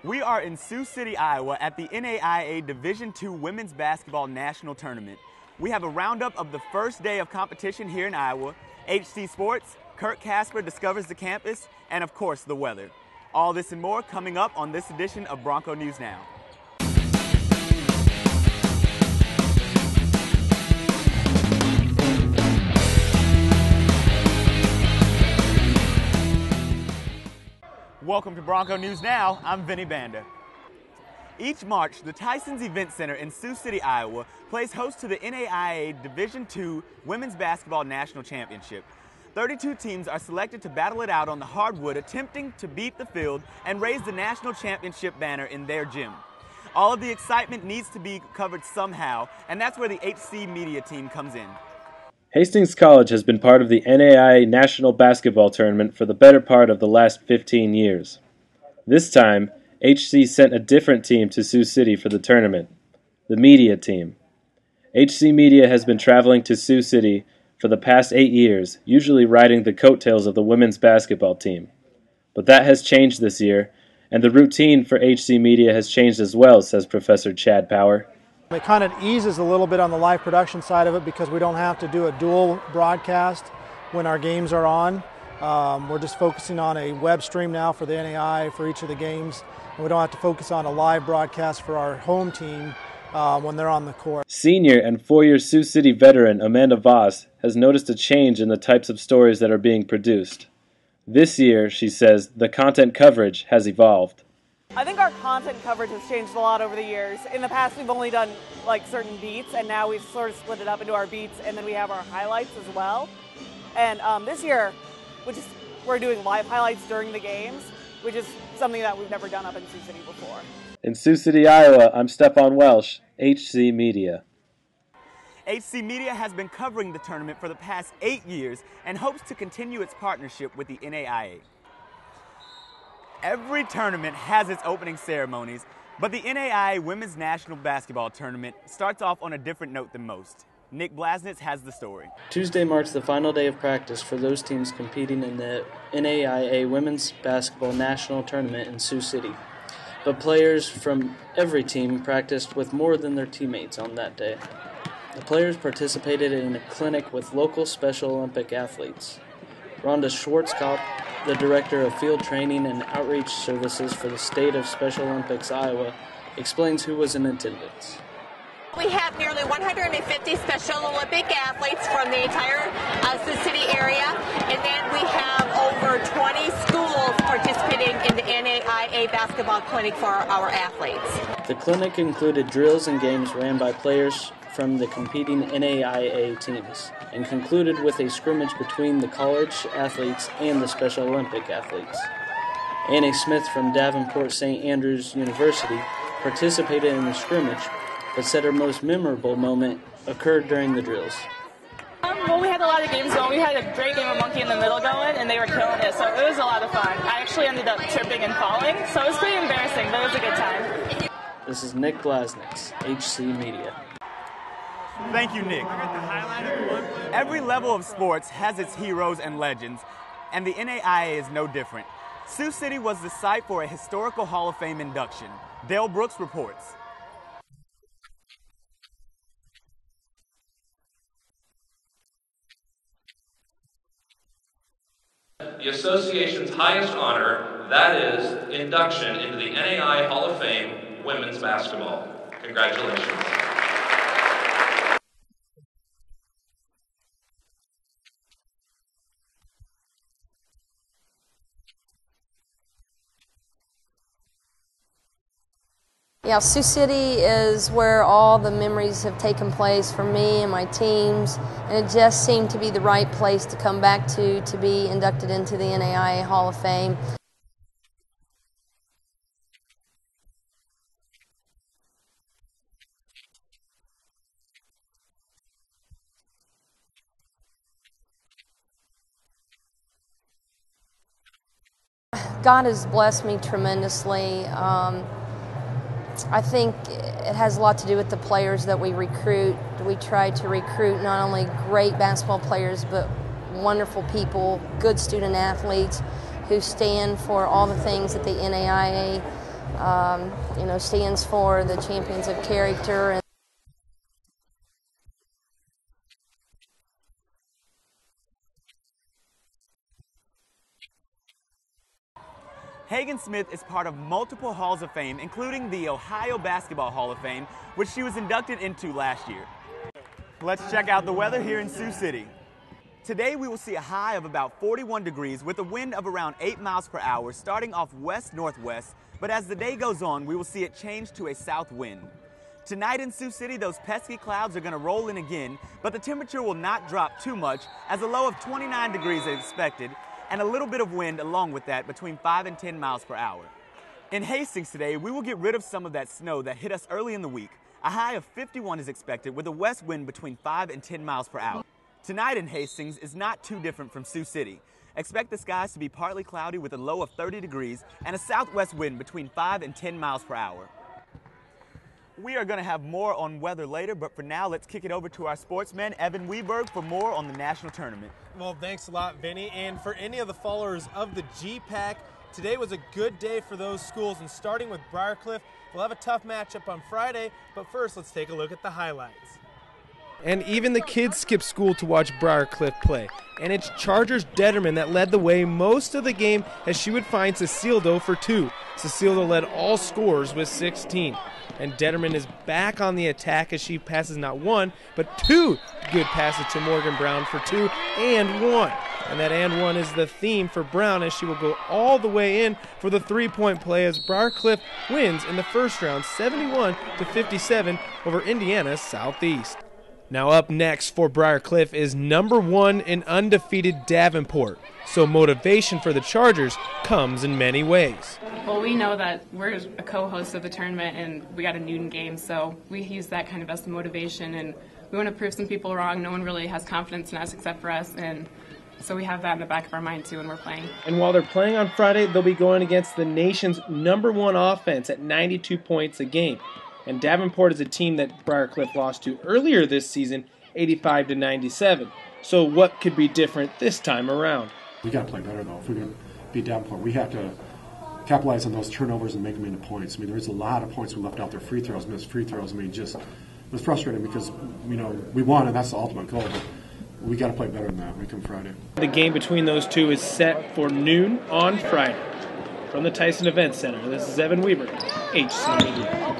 We are in Sioux City, Iowa at the NAIA Division II Women's Basketball National Tournament. We have a roundup of the first day of competition here in Iowa, HC Sports, Kurt Casper discovers the campus, and of course the weather. All this and more coming up on this edition of Bronco News Now. Welcome to Bronco News Now. I'm Vinny Banda. Each March, the Tyson's Event Center in Sioux City, Iowa plays host to the NAIA Division II Women's Basketball National Championship. 32 teams are selected to battle it out on the hardwood, attempting to beat the field and raise the national championship banner in their gym. All of the excitement needs to be covered somehow, and that's where the HC Media team comes in. Hastings College has been part of the NAIA National Basketball Tournament for the better part of the last 15 years. This time, HC sent a different team to Sioux City for the tournament, the Media team. HC Media has been traveling to Sioux City for the past 8 years, usually riding the coattails of the women's basketball team. But that has changed this year, and the routine for HC Media has changed as well, says Professor Chad Power. It kind of eases a little bit on the live production side of it because we don't have to do a dual broadcast when our games are on. We're just focusing on a web stream now for the NAI for each of the games, and we don't have to focus on a live broadcast for our home team when they're on the court. Senior and four-year Sioux City veteran Amanda Voss has noticed a change in the types of stories that are being produced. This year, she says, the content coverage has evolved. I think our content coverage has changed a lot over the years. In the past, we've only done like certain beats, and now we've sort of split it up into our beats, and then we have our highlights as well. And this year, we're doing live highlights during the games, which is something that we've never done up in Sioux City before. In Sioux City, Iowa, I'm Stefan Welsh, HC Media. HC Media has been covering the tournament for the past 8 years and hopes to continue its partnership with the NAIA. Every tournament has its opening ceremonies, but the NAIA Women's National Basketball Tournament starts off on a different note than most. Nick Blasnitz has the story. Tuesday marks the final day of practice for those teams competing in the NAIA Women's Basketball National Tournament in Sioux City. But players from every team practiced with more than their teammates on that day. The players participated in a clinic with local Special Olympic athletes. Rhonda Schwarzkopf, the Director of Field Training and Outreach Services for the State of Special Olympics, Iowa, explains who was in attendance. We have nearly 150 Special Olympic athletes from the entire Sioux City area, and then we have over 20 schools participating in the NAIA basketball clinic for our athletes. The clinic included drills and games ran by players from the competing NAIA teams, and concluded with a scrimmage between the college athletes and the Special Olympic athletes. Annie Smith from Davenport St. Andrews University participated in the scrimmage, but said her most memorable moment occurred during the drills. Well, we had a lot of games going. We had a great game of monkey in the middle going, and they were killing it, so it was a lot of fun. I actually ended up tripping and falling, so it was pretty embarrassing, but it was a good time. This is Nick Blasnitz, HC Media. Thank you, Nick. Every level of sports has its heroes and legends, and the NAIA is no different. Sioux City was the site for a historical Hall of Fame induction. Dale Brooks reports. The association's highest honor, that is, induction into the NAIA Hall of Fame Women's Basketball. Congratulations. Yeah, Sioux City is where all the memories have taken place for me and my teams, and it just seemed to be the right place to come back to be inducted into the NAIA Hall of Fame. God has blessed me tremendously. I think it has a lot to do with the players that we recruit. We try to recruit not only great basketball players, but wonderful people, good student athletes who stand for all the things that the NAIA stands for the champions of character. And Hagen Smith is part of multiple Halls of Fame, including the Ohio Basketball Hall of Fame, which she was inducted into last year. Let's check out the weather here in Sioux City. Today we will see a high of about 41 degrees with a wind of around 8 miles per hour starting off west-northwest, but as the day goes on we will see it change to a south wind. Tonight in Sioux City those pesky clouds are going to roll in again, but the temperature will not drop too much as a low of 29 degrees is expected and a little bit of wind along with that between 5 and 10 miles per hour. In Hastings today we will get rid of some of that snow that hit us early in the week. A high of 51 is expected with a west wind between 5 and 10 miles per hour. Tonight in Hastings is not too different from Sioux City. Expect the skies to be partly cloudy with a low of 30 degrees and a southwest wind between 5 and 10 miles per hour. We are going to have more on weather later, but for now, let's kick it over to our sportsman, Evan Weberg, for more on the national tournament. Well, thanks a lot, Vinny. And for any of the followers of the GPAC, today was a good day for those schools. And starting with Briarcliff, we'll have a tough matchup on Friday. But first, let's take a look at the highlights. And even the kids skipped school to watch Briarcliff play. And it's Chargers Detterman that led the way most of the game as she would find Cecildo for 2. Cecildo led all scorers with 16. And Detterman is back on the attack as she passes not 1, but 2 good passes to Morgan Brown for 2 and 1. And that and 1 is the theme for Brown as she will go all the way in for the 3-point play as Briarcliff wins in the first round 71-57 over Indiana Southeast. Now up next for Briarcliff is number 1 and undefeated Davenport. So motivation for the Chargers comes in many ways. Well, we know that we're a co-host of the tournament and we got a Newton game, so we use that kind of as motivation, and we want to prove some people wrong. No one really has confidence in us except for us, and so we have that in the back of our mind too when we're playing. And while they're playing on Friday, they'll be going against the nation's number 1 offense at 92 points a game. And Davenport is a team that Briarcliff lost to earlier this season, 85-97. So what could be different this time around? We got to play better, though. If we're going to beat Davenport, we have to capitalize on those turnovers and make them into points. I mean, there's a lot of points we left out there, free throws, missed free throws. I mean, just it was frustrating because, we won, and that's the ultimate goal. But we got to play better than that week on Friday. The game between those two is set for noon on Friday. From the Tyson Event Center, this is Evan Weber, HC Media.